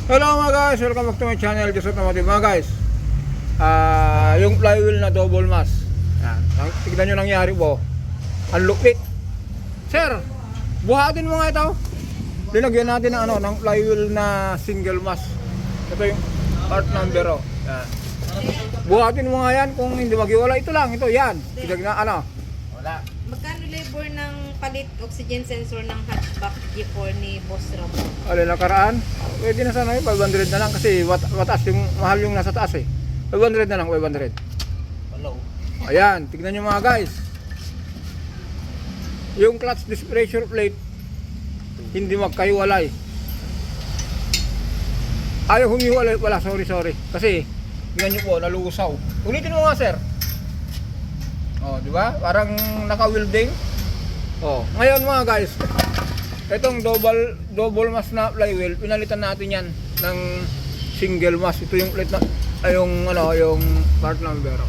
Hello mga guys, welcome back to my channel, Joseph Automotive mga guys. Yung flywheel na double mass. Yan, tignan nyo nangyari po. Ang lupit. Sir, buhatin mo nga ito. Linagyan natin ng, ng flywheel na single mass. Ito yung part number. Yan. Buhatin mo nga yan kung hindi maghiwala. Ito lang, ito yan. Tignan wala. Magkano labor ng palit oxygen sensor ng hatchback G4 ni Boss Ramon? Alin nakaraan? Pwede na sana yun, 500 na lang kasi mataas yung mahal yung nasa taas eh. 500 na lang, 500. Hello. Ayan, tignan nyo mga guys. Yung clutch disc pressure plate hindi magkaiwalay. Ayaw humiwalay pala, sorry. Kasi tignan nyo po, nalusaw. Ulitin mo nga sir. Oh, di ba? Parang naka-welding. Oh, ngayon mga guys, itong double mass na flywheel, pinalitan natin 'yan ng single mass. Ito yung plate na yung part number.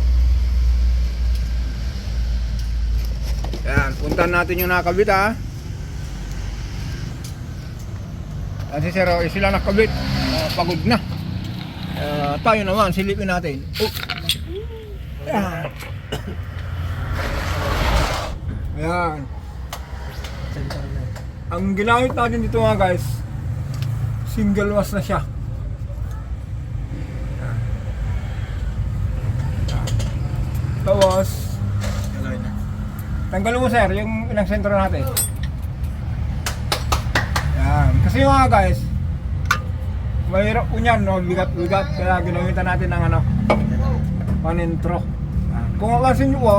Ayan, puntahan natin yung nakabit ha. Kasi sir, sila nakabit. Pagod na. Tayo naman, silipin natin. Oh. Ayan. Ang ginamit natin dito mga guys, single mass na siya. Tapos tanggalin mo sir yung ilang sentro natin. Ayan. Kasi mga guys, mahirap po niyan, no? Bigat-bigat. Kaya ginamitan natin ng panintro. Kung akasin nyo po,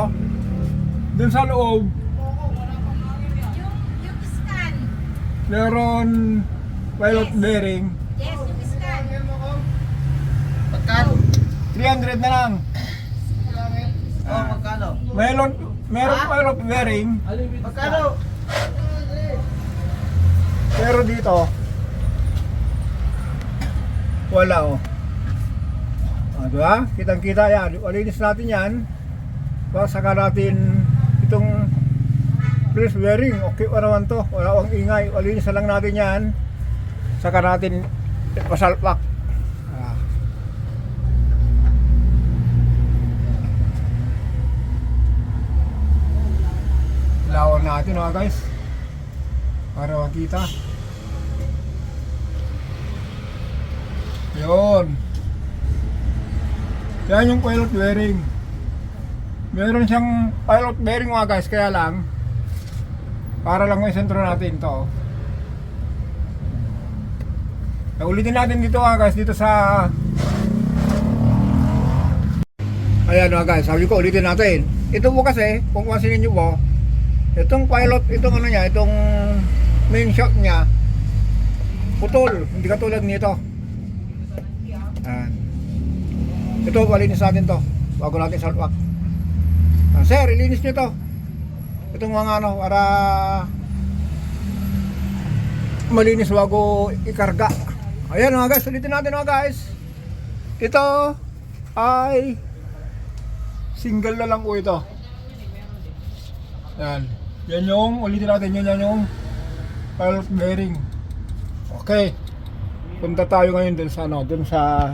dun sa loob meron pilot bearing. Yes, yung scan. Magkano? 300 na lang. Magkano? Meron pilot bearing. Magkano? Pero dito wala diba? Kitang-kita yan. Walinis natin yan. Saka natin itong press bearing, okay pa naman to, wala akong ingay, walinis lang natin yan, saka natin pasalpak. Lawan natin mga guys para makita. Yun yan yung pilot bearing. Meron siyang pilot bearing mga guys, kaya lang para lang may sentro natin to. Ulitin natin dito mga guys, dito sa ayan mga guys, sabi ko ulitin natin. Ito po kasi, kung pansinin nyo po, itong pilot, itong niya, itong main shock niya putol, hindi katulad nito. Ayan. Ito, palinis natin to bago natin salpak. Sir, ilinis nyo to. Itong mga para malinis bago ikarga. Ayan mga guys, ulitin natin mga guys. Ito ay single na lang po ito. Yan. Yan yung, ulitin natin yan yung pilot bearing. Okay. Punta tayo ngayon dun sa dun sa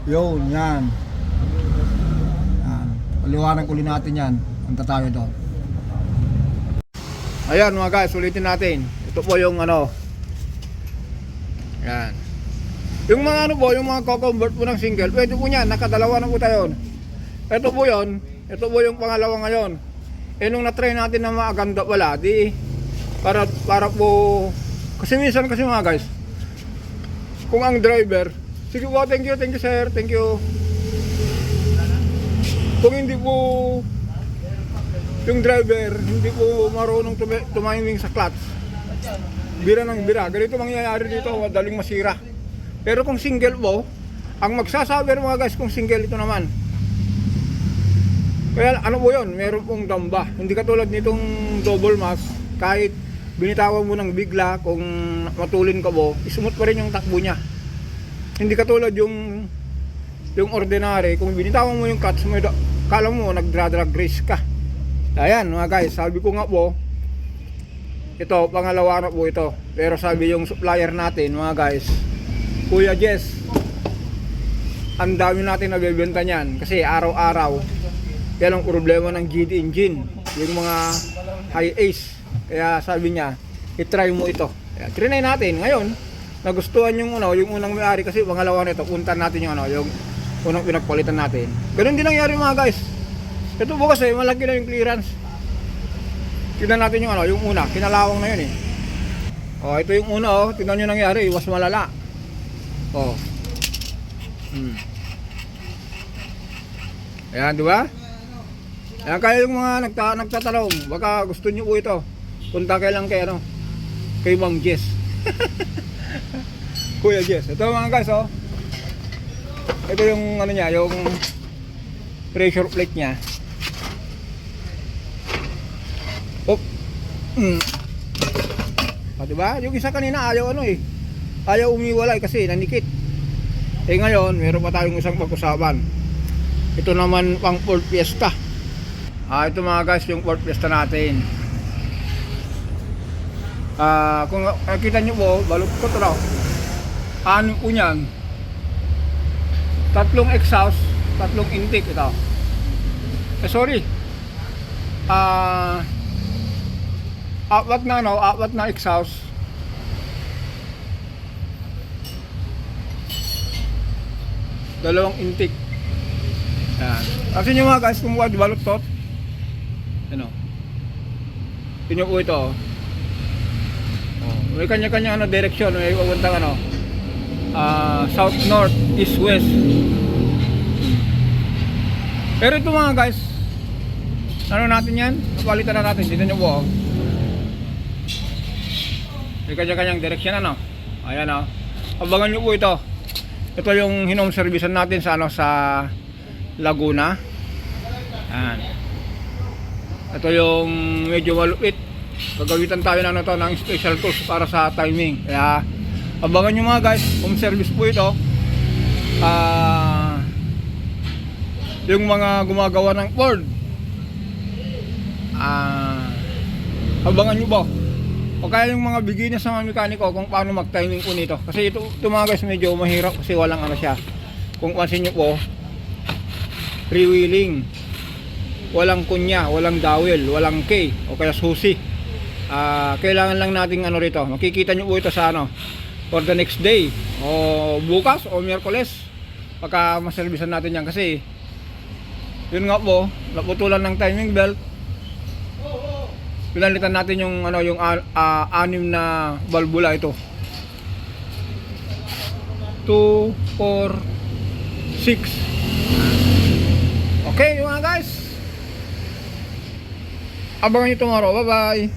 yun, yan. Yan. Paliwanag ulit natin yan. Punta tayo doon. Ayan mga guys, ulitin natin. Ito po yung yan. Yung mga po, yung mga co-convert po ng single, pwede po yan, nakadalawa na po tayo. Ito po yun, ito po yung pangalawa ngayon. Nung na-try natin na maaganda wala, di para po, kasi minsan kasi mga guys, kung ang driver, sige po, thank you sir, thank you. Kung hindi po yung driver, hindi po marunong tumiming sa clutch, bira ng bira, ganito mangyayari dito, madaling masira. Pero kung single po, ang magsasabi mga guys kung single ito naman. Kaya ano po yun, meron pong damba. Hindi katulad nitong double mass, kahit binitawan mo ng bigla, kung matulin ka po, isumot pa rin yung takbo niya. Hindi katulad yung ordinary, kung binitawan mo yung clutch mo, kala mo nagdra-drag race ka. Ayan mga guys, sabi ko nga po, ito pangalawa na po ito. Pero sabi yung supplier natin mga guys, Kuya Jess, ang dami natin nabibenta niyan kasi araw-araw yan ang problema ng GD engine, yung mga high ace. Kaya sabi niya, i-try mo ito. Kaya trinay natin. Ngayon, nagustuhan yung unang may-ari kasi pangalawa nito, puntan natin yung yung unang pinagpalitan natin. Ganun din nangyari mga guys. Ito po kasi malaki na yung clearance. Tignan natin yung yung una, kinalawang na yun eh. Oh, ito yung una tignan nyo nangyari, was malala. Oh. Ayan, di ba? Ayan, kaya yung mga nagtatanong, baka gusto nyo po ito. Punta kayo lang kay kay Mang Jess. Kuya Jess. Ito mga guys, ito yung niya, yung pressure plate niya. Diba? Yung isa kanina ayaw ayaw umiwalay kasi nanikit. Ngayon, meron pa tayong isang pag-usapan. Ito naman pang Ford Fiesta. Ito mga guys, yung Ford Fiesta natin. Kung nakita nyo po, baluktot raw. Ano po niyan? 3 exhaust, 3 intake ito. Sorry. Apat na exhaust. Dalawang intake. Ayan. Kasi nyo mga guys, kung wag baluktot, tingnan po ito. May kanya-kanya direksyon, may papuntang south, north, east, west. Pero ito mga guys, natin yan, napalitan na natin. Dito nyo po may kanya-kanyang direksyon ayan abangan nyo po ito. Ito yung hinome servicean natin sa sa Laguna. Ayan. Ito yung medyo malupit. Gagawitan tayo ng ng special tools para sa timing. Kaya abangan nyo mga guys, home service po ito. Yung mga gumagawa ng Ford, abangan nyo po. O kaya yung mga beginners sa mga mekaniko kung paano mag-timing po nito. Kasi ito mga guys medyo mahirap kasi walang siya. Kung pansin nyo po, freewheeling, walang kunya, walang dowel, walang key o kaya susi. Kailangan lang nating rito. Makikita nyo po ito sa for the next day o bukas o Miyerkules pagka maservisan natin yan. Kasi yun nga po, naputulan ng timing belt. Pinalitan natin yung yung 6 na valvula ito. 2, 4, 6. Okay mga guys, abangan nyo tomorrow. Bye bye.